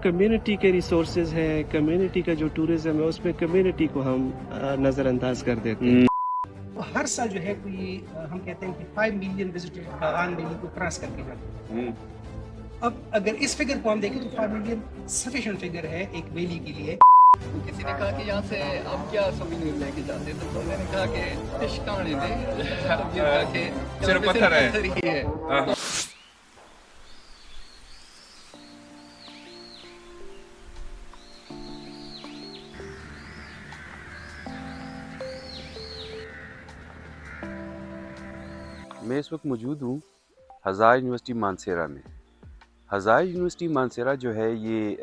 Community کے resources ہیں، community کا جو ٹورزم ہے اس میں کمیونٹی کو ہم نظر انداز کر دیتے ہیں۔ ہر سال جو ہے کوئی ہم کہتے ہیں کہ 5 ملین وزٹر باغان ویلی کو کراس کر کے جاتے ہیں۔ اب اگر اس فگر کو ہم دیکھیں تو 5 ملین سفیشینٹ فگر ہے ایک ویلی کے لیے۔ کسی نے کہا کہ یہاں سے آپ کیا سووینیر لے کے جاتے ہیں، تو میں نے کہا کہ فش کہاں ہے، صرف پتھر ہی ہے۔ میں اس وقت موجود ہوں ہزار یونیورسٹی مانسیرہ میں۔ ہزار یونیورسٹی مانسیرہ جو ہے یہ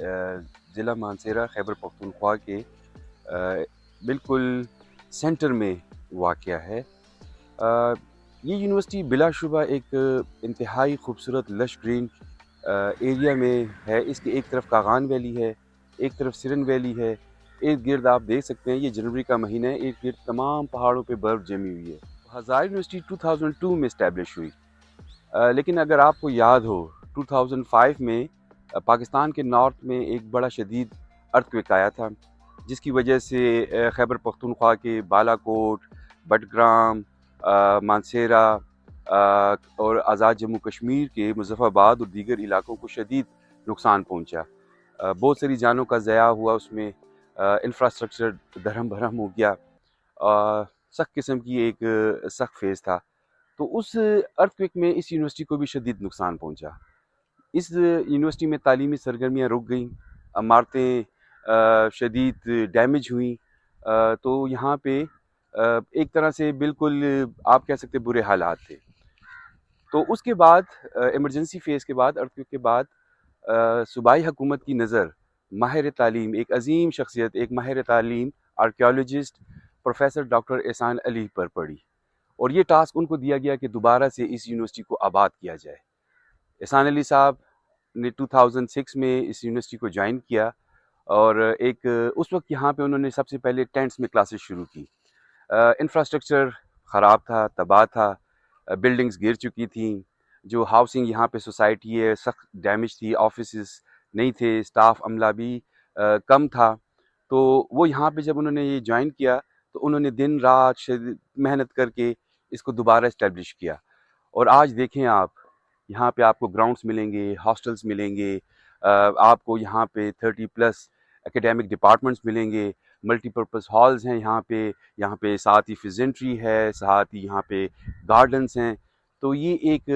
ضلع مانسیرہ خیبر پختونخوا کے بالکل سینٹر میں واقع ہے۔ یہ یونیورسٹی بلا شبہ ایک انتہائی خوبصورت لش گرین ایریا میں ہے۔ اس کے ایک طرف کاغان ویلی ہے، ایک طرف سرن ویلی ہے، ارد گرد آپ دیکھ سکتے ہیں یہ جنوری کا مہینہ ہے، ارد گرد تمام پہاڑوں پہ برف جمی ہوئی ہے۔ ہزار یونیورسٹی 2002 میں اسٹیبلش ہوئی، لیکن اگر آپ کو یاد ہو 2005 میں پاکستان کے نارتھ میں ایک بڑا شدید ارتھکویک آیا تھا، جس کی وجہ سے خیبر پختونخوا کے بالا کوٹ، بٹگرام، مانسیرہ اور آزاد جموں کشمیر کے مظفر آباد اور دیگر علاقوں کو شدید نقصان پہنچا۔ بہت ساری جانوں کا ضیاع ہوا، اس میں انفراسٹرکچر دھرم بھرم ہو گیا، سخت قسم کی ایک سخت فیز تھا۔ تو اس ارتھکویک میں اس یونیورسٹی کو بھی شدید نقصان پہنچا۔ اس یونیورسٹی میں تعلیمی سرگرمیاں رک گئیں، عمارتیں شدید ڈیمیج ہوئیں، تو یہاں پہ ایک طرح سے بالکل آپ کہہ سکتے برے حالات تھے۔ تو اس کے بعد ایمرجنسی فیز کے بعد، ارتھکویک کے بعد، صوبائی حکومت کی نظر ماہر تعلیم، ایک عظیم شخصیت، ایک ماہر تعلیم آرکیالوجسٹ پروفیسر ڈاکٹر احسان علی پر پڑی، اور یہ ٹاسک ان کو دیا گیا کہ دوبارہ سے اس یونیورسٹی کو آباد کیا جائے۔ احسان علی صاحب نے 2006 میں اس یونیورسٹی کو جوائن کیا، اور اس وقت یہاں پہ انہوں نے سب سے پہلے ٹینٹس میں کلاسز شروع کی۔ انفراسٹرکچر خراب تھا، تباہ تھا، بلڈنگز گر چکی تھیں، جو ہاؤسنگ یہاں پہ سوسائٹی ہے سخت ڈیمیج تھی، آفیسز نہیں تھے، اسٹاف عملہ بھی کم تھا۔ تو وہ یہاں پہ جب انہوں نے یہ جوائن کیا تو انہوں نے دن رات شدید محنت کر کے اس کو دوبارہ اسٹیبلش کیا، اور آج دیکھیں آپ یہاں پہ آپ کو گراؤنڈز ملیں گے، ہاسٹلز ملیں گے، آپ کو یہاں پہ 30+ اکیڈیمک ڈپارٹمنٹس ملیں گے، ملٹی پرپز ہالز ہیں یہاں پہ ساتھ ہی فزنٹری ہے، ساتھ ہی یہاں پہ گارڈنز ہیں۔ تو یہ ایک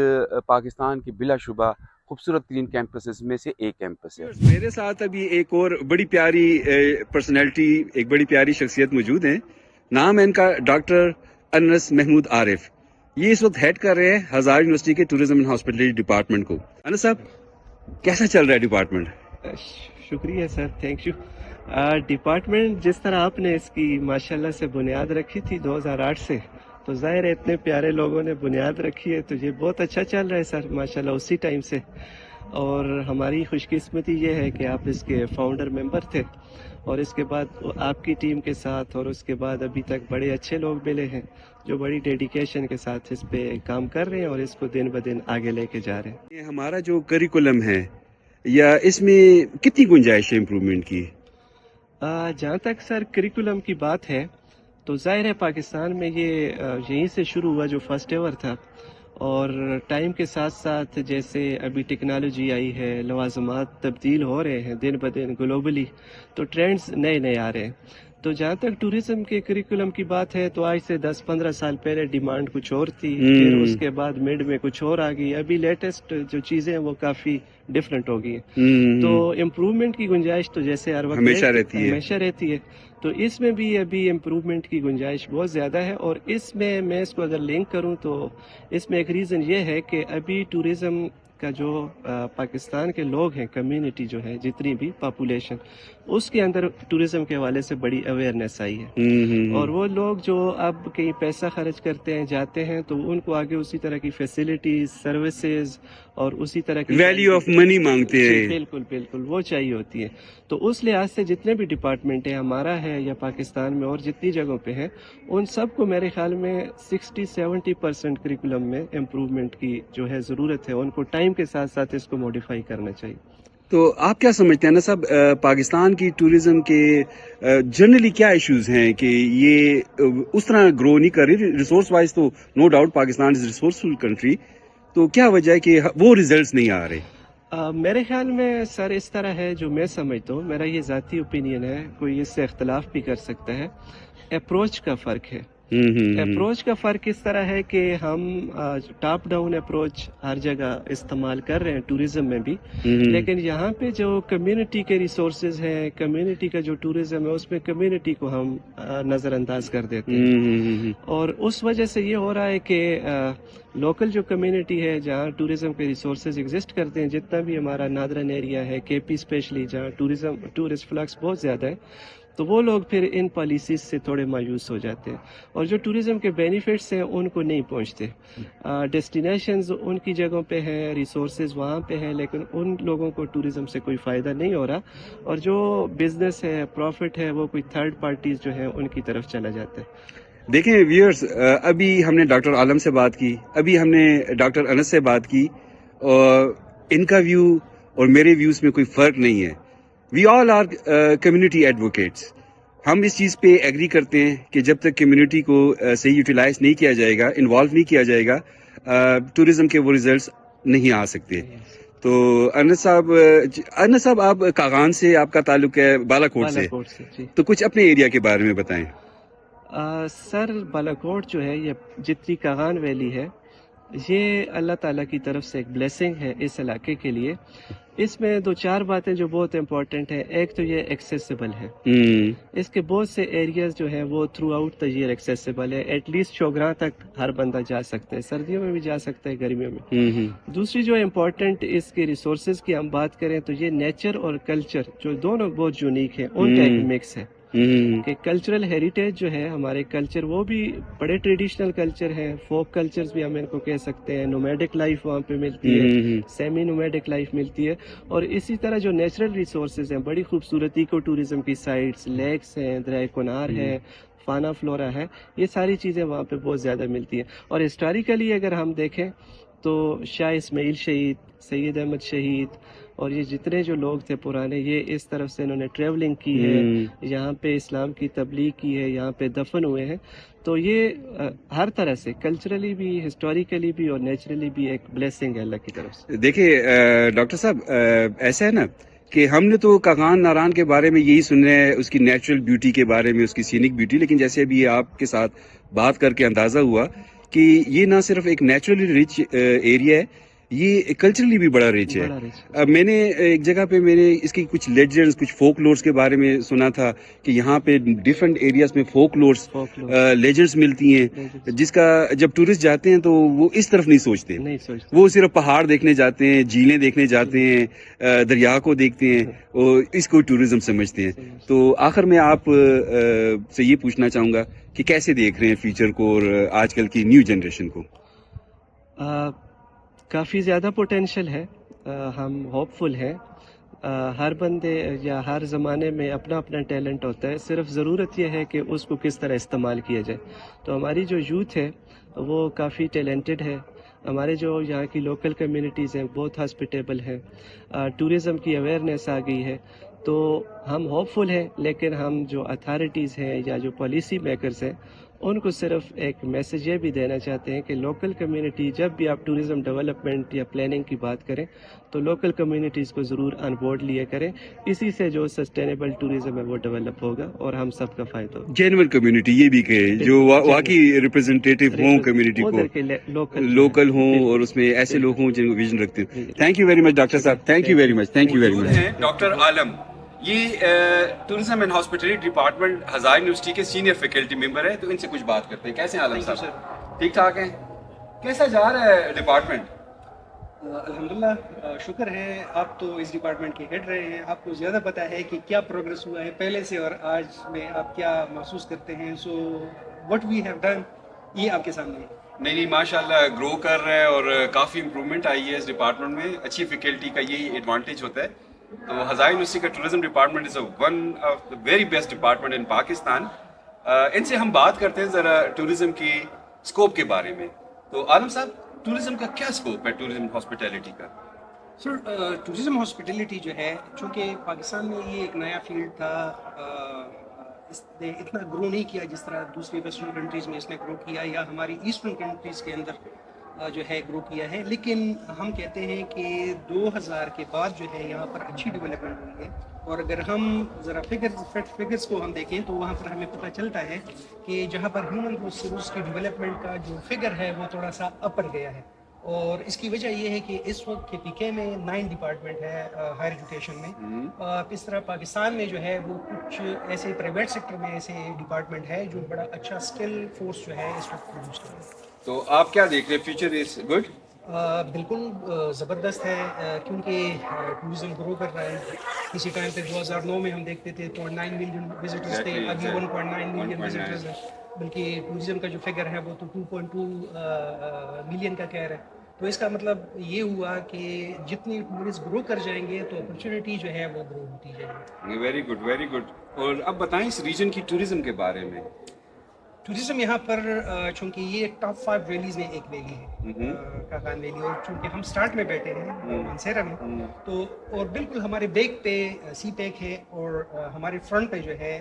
پاکستان کے بلا شبہ خوبصورت ترین کیمپسز میں سے ایک کیمپس ہے۔ میرے ساتھ ابھی ایک اور بڑی پیاری پرسنالٹی، ایک بڑی پیاری شخصیت موجود ہیں۔ نام ہے ان کا ڈاکٹر انس محمود عارف۔ یہ اس وقت ہیڈ کر رہے ہیں ہزار یونیورسٹی کے ٹورزم اینڈ ہاسپٹلٹی ڈپارٹمنٹ کو۔ انس صاحب کیسا چل رہا ہے ڈپارٹمنٹ؟ شکریہ سر، تھینک یو۔ ڈپارٹمنٹ جس طرح آپ نے اس کی ماشاءاللہ سے بنیاد رکھی تھی 2008 سے، تو ظاہر ہے اتنے پیارے لوگوں نے بنیاد رکھی ہے، تو یہ بہت اچھا چل رہا ہے سر ماشاءاللہ اسی ٹائم سے۔ اور ہماری خوش قسمتی یہ ہے کہ آپ اس کے فاؤنڈر ممبر تھے، اور اس کے بعد آپ کی ٹیم کے ساتھ، اور اس کے بعد ابھی تک بڑے اچھے لوگ ملے ہیں جو بڑی ڈیڈیکیشن کے ساتھ اس پہ کام کر رہے ہیں اور اس کو دن بدن آگے لے کے جا رہے ہیں۔ یہ ہمارا جو کریکولم ہے، یا اس میں کتنی گنجائش ہے امپروومنٹ کی؟ جہاں تک سر کریکولم کی بات ہے تو ظاہر ہے پاکستان میں یہ یہیں سے شروع ہوا جو فرسٹ ایور تھا، اور ٹائم کے ساتھ ساتھ جیسے ابھی ٹیکنالوجی آئی ہے، لوازمات تبدیل ہو رہے ہیں دن بدن گلوبلی، تو ٹرینڈز نئے نئے آ رہے ہیں۔ تو جہاں تک ٹوریزم کے کریکولم کی بات ہے تو آج سے 10-15 سال پہلے ڈیمانڈ کچھ اور تھی، پھر اس کے بعد مڈ میں کچھ اور آ گئی، ابھی لیٹسٹ جو چیزیں ہیں وہ کافی ڈفرینٹ ہو گئی ہیں۔ تو امپروومنٹ کی گنجائش تو جیسے ہر وقت ہمیشہ رہتی ہے۔ تو اس میں بھی ابھی امپروومنٹ کی گنجائش بہت زیادہ ہے، اور اس میں اس کو اگر لنک کروں تو اس میں ایک ریزن یہ ہے کہ ابھی ٹوریزم کا جو پاکستان کے لوگ ہیں، کمیونٹی جو ہے جتنی بھی پاپولیشن، اس کے اندر ٹوریزم کے حوالے سے بڑی اویئرنیس آئی ہے، اور وہ لوگ جو اب کہیں پیسہ خرچ کرتے ہیں جاتے ہیں تو ان کو آگے اسی طرح کی فیسلٹیز، سروسز اور اسی طرح کی ویلیو آف منی مانگتے ہیں۔ بالکل وہ چاہیے ہوتی ہے۔ تو اس لحاظ سے جتنے بھی ڈپارٹمنٹ ہیں، ہمارا ہے یا پاکستان میں اور جتنی جگہوں پہ ہیں، ان سب کو میرے خیال میں 60-70% کریکولم میں امپروومنٹ کی جو ہے ضرورت ہے، ان کو ٹائم کے ساتھ ساتھ اس کو موڈیفائی کرنا چاہیے۔ تو آپ کیا سمجھتے ہیں نا صاحب پاکستان کی ٹوریزم کے جنرلی کیا ایشوز ہیں کہ یہ اس طرح گرو نہیں کر رہی؟ ریسورس وائز تو نو ڈاؤٹ پاکستان از ریسورسفل کنٹری، تو کیا وجہ ہے کہ وہ ریزلٹس نہیں آ رہے؟ میرے خیال میں سر اس طرح ہے، جو میں سمجھتا ہوں، میرا یہ ذاتی اوپینین ہے، کوئی اس سے اختلاف بھی کر سکتا ہے، اپروچ کا فرق ہے۔ اپروچ کا فرق اس طرح ہے کہ ہم ٹاپ ڈاؤن اپروچ ہر جگہ استعمال کر رہے ہیں ٹوریزم میں بھی، لیکن یہاں پہ جو کمیونٹی کے ریسورسز ہیں، کمیونٹی کا جو ٹوریزم ہے، اس میں کمیونٹی کو ہم نظر انداز کر دیتے ہیں، اور اس وجہ سے یہ ہو رہا ہے کہ لوکل جو کمیونٹی ہے جہاں ٹوریزم کے ریسورسز ایگزسٹ کرتے ہیں، جتنا بھی ہمارا نادرن ایریا ہے، کے پی اسپیشلی، جہاں ٹورسٹ فلکس بہت زیادہ ہے، تو وہ لوگ پھر ان پالیسیز سے تھوڑے مایوس ہو جاتے ہیں، اور جو ٹوریزم کے بینیفٹس ہیں ان کو نہیں پہنچتے۔ ڈیسٹینیشنز ان کی جگہوں پہ ہیں، ریسورسز وہاں پہ ہیں، لیکن ان لوگوں کو ٹوریزم سے کوئی فائدہ نہیں ہو رہا، اور جو بزنس ہے، پروفٹ ہے، وہ کوئی تھرڈ پارٹیز جو ہیں ان کی طرف چلا جاتا ہے۔ دیکھیں ویورز، ابھی ہم نے ڈاکٹر عالم سے بات کی، ابھی ہم نے ڈاکٹر انس سے بات کی، اور ان کا ویو اور میرے ویوز میں کوئی فرق نہیں ہے۔ وی آل آر کمیونٹی ایڈوکیٹس۔ ہم اس چیز پہ ایگری کرتے ہیں کہ جب تک کمیونٹی کو صحیح یوٹیلائز نہیں کیا جائے گا، انوالو نہیں کیا جائے گا، ٹوریزم کے وہ ریزلٹس نہیں آ سکتے۔ تو انس صاحب آپ کاغان سے آپ کا تعلق ہے، بالا کوٹ سے، جی۔ تو کچھ اپنے ایریا کے بارے میں بتائیں۔ سر بالا کوٹ جو ہے، یہ جتنی کاغان ویلی ہے، یہ اللہ تعالیٰ کی طرف سے ایک بلیسنگ ہے اس علاقے کے لیے۔ اس میں دو چار باتیں جو بہت امپورٹنٹ ہیں۔ ایک تو یہ ایکسیسیبل ہے، اس کے بہت سے ایریاز جو ہیں وہ throughout the year accessible ہے، ایٹ لیسٹ چوگراں تک ہر بندہ جا سکتا ہے، سردیوں میں بھی جا سکتا ہے، گرمیوں میں۔ دوسری جو امپورٹنٹ اس کے ریسورسز کی ہم بات کریں تو یہ نیچر اور کلچر جو دونوں بہت یونیک ہیں، ان کا ایک مکس ہے کہ کلچرل ہیریٹیج جو ہے ہمارے کلچر، وہ بھی بڑے ٹریڈیشنل کلچر ہیں، فوک کلچرز بھی ہم ان کو کہہ سکتے ہیں، نومیڈک لائف وہاں پہ ملتی ہے، سیمی نومیڈک لائف ملتی ہے، اور اسی طرح جو نیچرل ریسورسز ہیں، بڑی خوبصورت ایکو ٹوریزم کی سائٹس، لیکس ہیں، دریائے کنار ہے، فانا فلورا ہے، یہ ساری چیزیں وہاں پہ بہت زیادہ ملتی ہیں۔ اور ہسٹوریکلی اگر ہم دیکھیں تو شاہ اسماعیل شہید، سید احمد شہید، اور یہ جتنے جو لوگ تھے پرانے، یہ اس طرف سے انہوں نے ٹریولنگ کی ہے، یہاں پہ اسلام کی تبلیغ کی ہے، یہاں پہ دفن ہوئے ہیں، تو یہ ہر طرح سے کلچرلی بھی، ہسٹوریکلی بھی اور نیچرلی بھی ایک بلیسنگ ہے اللہ کی طرف سے۔ دیکھیے ڈاکٹر صاحب، ایسا ہے نا کہ ہم نے تو کاغان ناران کے بارے میں یہی سن رہے ہیں، اس کی نیچرل بیوٹی کے بارے میں، اس کی سینک بیوٹی، لیکن جیسے ابھی آپ کے ساتھ بات کر کے اندازہ ہوا کہ یہ نہ صرف ایک نیچرلی ریچ ایریا ہے، یہ کلچرلی بھی بڑا ریچ ہے۔ میں نے ایک جگہ پہ میں نے اس کی کچھ لیجنڈز، کچھ فوک لورس کے بارے میں سنا تھا کہ یہاں پہ ڈفرینٹ ایریاز میں فوک لورس، لیجنڈز ملتی ہیں، جس کا جب ٹورسٹ جاتے ہیں تو وہ اس طرف نہیں سوچتے، وہ صرف پہاڑ دیکھنے جاتے ہیں، جھیلیں دیکھنے جاتے ہیں، دریا کو دیکھتے ہیں، اور اس کو ٹورزم سمجھتے ہیں۔ تو آخر میں آپ سے یہ پوچھنا چاہوں گا کہ کیسے دیکھ رہے ہیں فیوچر کو اور آج کل کی نیو جنریشن کو؟ کافی زیادہ پوٹینشل ہے، ہم ہوپ فل ہیں۔ ہر بندے یا ہر زمانے میں اپنا اپنا ٹیلنٹ ہوتا ہے، صرف ضرورت یہ ہے کہ اس کو کس طرح استعمال کیا جائے۔ تو ہماری جو یوتھ ہے وہ کافی ٹیلنٹڈ ہے، ہمارے جو یہاں کی لوکل کمیونٹیز ہیں بہت ہاسپٹیبل ہیں، ٹوریزم کی اویئرنیس آ گئی ہے، تو ہم ہوپ فل ہیں، لیکن ہم جو اتھارٹیز ہیں یا جو پالیسی میکرز ہیں ان کو صرف ایک میسج یہ بھی دینا چاہتے ہیں کہ لوکل کمیونٹی، جب بھی آپ ٹوریزم ڈیولپمنٹ یا پلاننگ کی بات کریں تو لوکل کمیونٹیز کو ضرور آن بورڈ لیے کریں، اسی سے جو سسٹینیبل ٹوریزم ہے وہ ڈیولپ ہوگا اور ہم سب کا فائدہ ہوگا۔ جینول کمیونٹی یہ بھی کہے، جو واقعی ریپرزینٹیٹیو ہوں کمیونٹی کو، لوکل ہوں، اور اس میں ایسے لوگ ہوں جن کو ویژن رکھتے ہیں۔ Thank you very much doctor صاحب، thank you very much, thank you very much. Doctor Alam, یہ tourism and hospitality department Hazara university کے سینئر فیکلٹی ممبر ہیں، تو ان سے کچھ بات کرتے ہیں۔ کیسے ہیں عالم صاحب؟ ٹھیک ٹھاک ہیں؟ کیسا جا رہا ہے ڈپارٹمنٹ؟ الحمدللہ، شکر ہے، آپ تو اس ڈپارٹمنٹ کے ہیڈ رہے ہیں، آپ کو زیادہ پتہ ہے کہ کیا پروگرس ہوا ہے پہلے سے اور آج میں، آپ کیا محسوس کرتے ہیں۔ So what we have done, یہ آپ کے سامنے ہے۔ نہیں، ماشاءاللہ گرو کر رہا ہے اور کافی امپرومنٹ آئی ہے اس ڈپارٹمنٹ میں۔ اچھی فیکلٹی کا یہی ایڈوانٹیج ہوتا ہے۔ تو ہزار یونیورسٹی کا tourism department is one of the very best department in Pakistan. ان سے ہم بات کرتے ہیں ذرا ٹورزم کی اسکوپ کے بارے میں۔ تو عالم صاحب، ٹورزم کا کیا اسکوپ ہے، ٹورزم ہاسپٹیلٹی کا؟ سر ٹورزم ہاسپٹیلٹی جو ہے چونکہ پاکستان میں یہ ایک نیا فیلڈ تھا، اس نے اتنا گرو نہیں کیا جس طرح دوسری ویسٹرن کنٹریز میں اس نے گرو کیا یا ہماری ایسٹرن کنٹریز کے اندر جو ہے گرو کیا ہے، لیکن ہم کہتے ہیں کہ 2000 کے بعد جو ہے یہاں پر اچھی ڈیولپمنٹ ہوئی ہے، اور اگر ہم ذرا فگرز کو ہم دیکھیں تو وہاں پر ہمیں پتہ چلتا ہے کہ جہاں پر ہیومن ریسورس کی ڈیولپمنٹ کا جو فگر ہے وہ تھوڑا سا اپر گیا ہے، اور اس کی وجہ یہ ہے کہ اس وقت کے پی کے میں 9 ڈپارٹمنٹ ہے ہائر ایجوکیشن میں، اس طرح پاکستان میں جو ہے وہ کچھ ایسے پرائیویٹ سیکٹر میں ایسے ڈپارٹمنٹ ہے جو بڑا اچھا اسکل فورس جو ہے اس وقت پروڈیوس کر رہے ہیں۔ تو آپ کیا دیکھ رہے ہیں؟ Future is good? بالکل زبردست ہے، کیونکہ ٹورزم گرو کر رہا ہے۔ کسی ٹائم پہ 2009 میں ہم دیکھتے تھے 0.9 ملین وزٹرز تھے، ابھی 1.9 ملین وزٹرز ہیں، بلکہ ٹورزم کا جو فگر ہے وہ تو 2.2 ملین کا کہہ رہا ہے۔ تو اس کا مطلب یہ ہوا کہ جتنی ٹورسٹ گرو کر جائیں گے تو اپرچونیٹی جو ہے وہ گرو ہوتی جائے گی۔ Very good, very good. اور اب بتائیں اس ریجن کی ٹوریزم کے بارے میں۔ ٹورزم یہاں پر چونکہ یہ ٹاپ 5 ویلیز میں ایک ویلی ہے کاغان ویلی، اور چونکہ ہم سٹارٹ میں بیٹھے ہیں مانسیرا میں، تو اور بالکل ہمارے بیک پہ سی پیک ہے اور ہمارے فرنٹ پہ جو ہے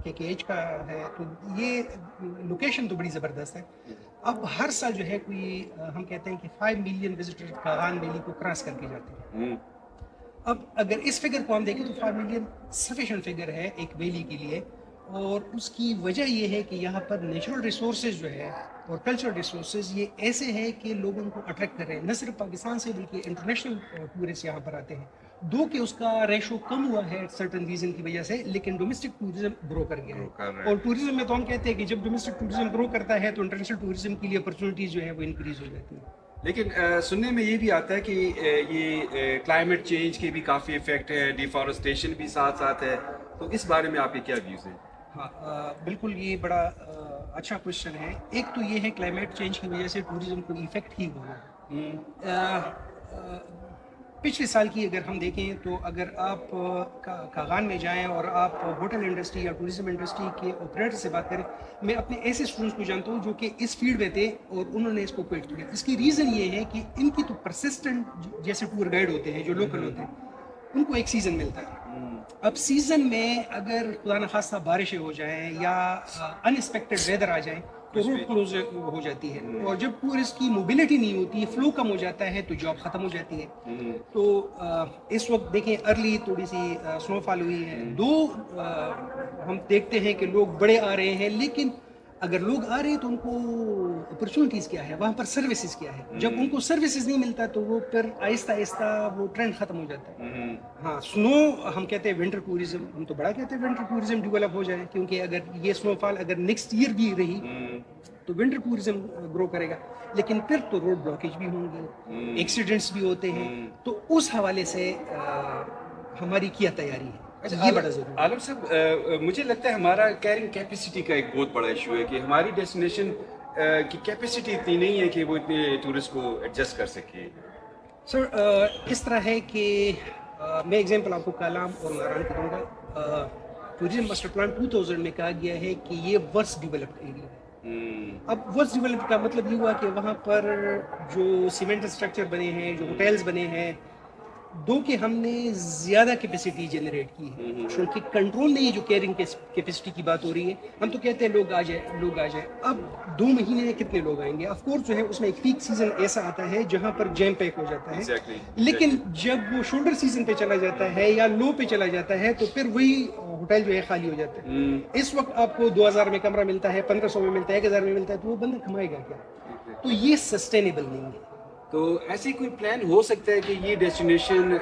KKH کا ہے، تو یہ لوکیشن تو بڑی زبردست ہے۔ اب ہر سال جو ہے کوئی ہم کہتے ہیں کہ 5 ملین وزٹر کاغان ویلی کو کراس کر کے جاتے ہیں۔ اب اگر اس فگر کو ہم دیکھیں تو 5 ملین سفیشینٹ فگر ہے ایک ویلی کے لیے، اور اس کی وجہ یہ ہے کہ یہاں پر نیچرل ریسورسز جو ہے اور کلچرل ریسورسز یہ ایسے ہیں کہ لوگوں کو اٹریکٹ کر رہے ہیں، نہ صرف پاکستان سے بلکہ انٹرنیشنل ٹورسٹ یہاں پر آتے ہیں۔ دو کہ اس کا ریشو کم ہوا ہے سرٹن ریزن کی وجہ سے، لیکن ڈومیسٹک ٹورزم گرو کر گیا ہے، اور ٹورزم میں تو ہم کہتے ہیں کہ جب ڈومیسٹک ٹورزم گرو کرتا ہے تو انٹرنیشنل ٹورزم کے لیے اپرچونیٹیز جو ہے وہ انکریز ہو جاتی ہیں۔ لیکن سننے میں یہ بھی آتا ہے کہ یہ کلائمیٹ چینج کے بھی کافی افیکٹ ہے، ڈیفارسٹیشن بھی ساتھ ساتھ ہے، تو اس بارے میں آپ کے کیا ویوز ہیں؟ ہاں بالکل، یہ بڑا اچھا کوشچن ہے۔ ایک تو یہ ہے کلائمیٹ چینج کی وجہ سے ٹورزم کو ایفیکٹ ہی ہوا۔ پچھلے سال کی اگر ہم دیکھیں تو اگر آپ کاغان میں جائیں اور آپ ہوٹل انڈسٹری یا ٹورزم انڈسٹری کے آپریٹر سے بات کریں، میں اپنے ایسے اسٹوڈنٹس کو جانتا ہوں جو کہ اس فیلڈ میں تھے اور انہوں نے اس کو کوئٹ کیا۔ اس کی ریزن یہ ہے کہ ان کی تو پرسسٹنٹ جیسے ٹور گائیڈ ہوتے ہیں جو لوکل ہوتے ہیں، ان کو ایک سیزن ملتا ہے۔ اب سیزن میں اگر خدا نخواستہ بارشیں ہو جائیں یا انسپیکٹڈ ویدر آ جائیں تو روڈ کلوز ہو جاتی ہے، اور جب ٹورسٹ کی موبلٹی نہیں ہوتی، فلو کم ہو جاتا ہے، تو جاب ختم ہو جاتی ہے۔ تو اس وقت دیکھیں ارلی تھوڑی سی سنو فال ہوئی ہے، ہم دیکھتے ہیں کہ لوگ بڑے آ رہے ہیں، لیکن اگر لوگ آ رہے ہیں تو ان کو اپرچونیٹیز کیا ہے، وہاں پر سروسز کیا ہے؟ جب ان کو سروسز نہیں ملتا تو وہ پھر آہستہ آہستہ وہ ٹرینڈ ختم ہو جاتا ہے۔ ہاں سنو ہم کہتے ہیں ونٹر ٹورزم، ہم تو بڑا کہتے ہیں ونٹر ٹورزم ڈیولپ ہو جائے، کیونکہ اگر یہ سنو فال اگر نیکسٹ ایئر بھی رہی تو ونٹر ٹورزم گرو کرے گا، لیکن پھر تو روڈ بلاکیج بھی ہوں گے، ایکسیڈنٹس بھی ہوتے ہیں، تو اس حوالے سے ہماری کیا تیاری ہے، یہ بڑا ضروری ہے۔ عالم صاحب، مجھے لگتا ہے ہمارا کیرنگ کیپیسٹی کا ایک بہت بڑا ایشو ہے کہ ہماری ڈیسٹینیشن کی کیپیسٹی اتنی نہیں ہے کہ وہ اتنے ٹورسٹ کو ایڈجسٹ کر سکے۔ سر اس طرح ہے کہ میں ایگزامپل آپ کو کالام اور ناران کی دوں گا۔ ٹورزم ماسٹر پلان 2000 میں کہا گیا ہے کہ یہ ورس ڈیولپڈ ایریا ہے۔ اب ورس ڈیولپڈ کا مطلب یہ ہوا کہ وہاں پر جو سیمنٹ اسٹرکچر بنے ہیں، جو ہوٹلز بنے ہیں، دو کہ ہم نے زیادہ کیپیسٹی جنریٹ کی ہے، چونکہ کنٹرول نہیں ہے جو کیرنگ کیپیسٹی کی بات ہو رہی ہے۔ ہم تو کہتے ہیں لوگ آ جائیں، اب 2 مہینے میں کتنے لوگ آئیں گے؟ آف کورس جو ہے اس میں ایک پیک سیزن ایسا آتا ہے جہاں پر جیم پیک ہو جاتا ہے، لیکن جب وہ شولڈر سیزن پہ چلا جاتا ہے یا لو پہ چلا جاتا ہے تو پھر وہی ہوٹل جو ہے خالی ہو جاتا ہے۔ اس وقت آپ کو 2000 میں کمرہ ملتا ہے، 1500 میں ملتا ہے، 1000 میں ملتا ہے، تو وہ بندہ کمائے گا کیا؟ تو یہ سسٹینیبل نہیں ہے۔ تو ایسی کوئی پلان ہو سکتا ہے کہ یہ ڈیسٹینیشن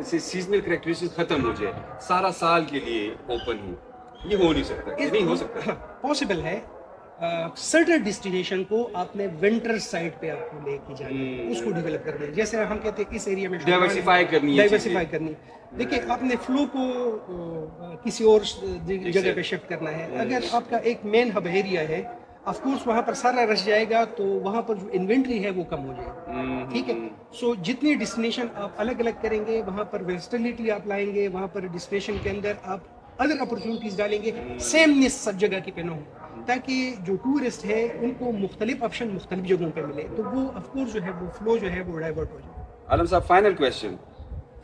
سے سیزنل کریکٹرسٹکس ختم ہو جائے، سارا سال کے لیے اوپن ہو؟ یہ ہو نہیں سکتا، نہیں ہو سکتا۔ پاسبل ہے، سرٹن ڈیسٹینیشن کو آپ نے ونٹر سائٹ پہ آپ کو لے کے جانا ہے، اس کو ڈیولپ کرنا ہے، جیسے ہم کہتے ہیں اس ایریا میں ڈائیورسیفائی کرنی ہے۔ دیکھیں آپ نے فلو کو کسی اور جگہ پہ شفٹ کرنا ہے۔ اگر آپ کا ایک مین ہب ایریا ہے، آف کورس وہاں پر سارا رش جائے گا تو وہاں پر جو انوینٹری ہے وہ کم ہو جائے گی، ٹھیک ہے۔ سو جتنی ڈیسٹینیشن آپ الگ الگ کریں گے، وہاں پر ورسٹیلٹی آپ لائیں گے، وہاں پر ڈیسٹینیشن کے اندر آپ ادر اپرچونیٹیز ڈالیں گے، سیمنس سب جگہ کی پہ نہ ہو، تاکہ جو ٹورسٹ ہے ان کو مختلف آپشن مختلف جگہوں پہ ملے، تو وہ آف کورس جو ہے وہ فلو جو ہے وہ ڈائیورٹ ہو جائے۔ عالم صاحب، فائنل کویسچن،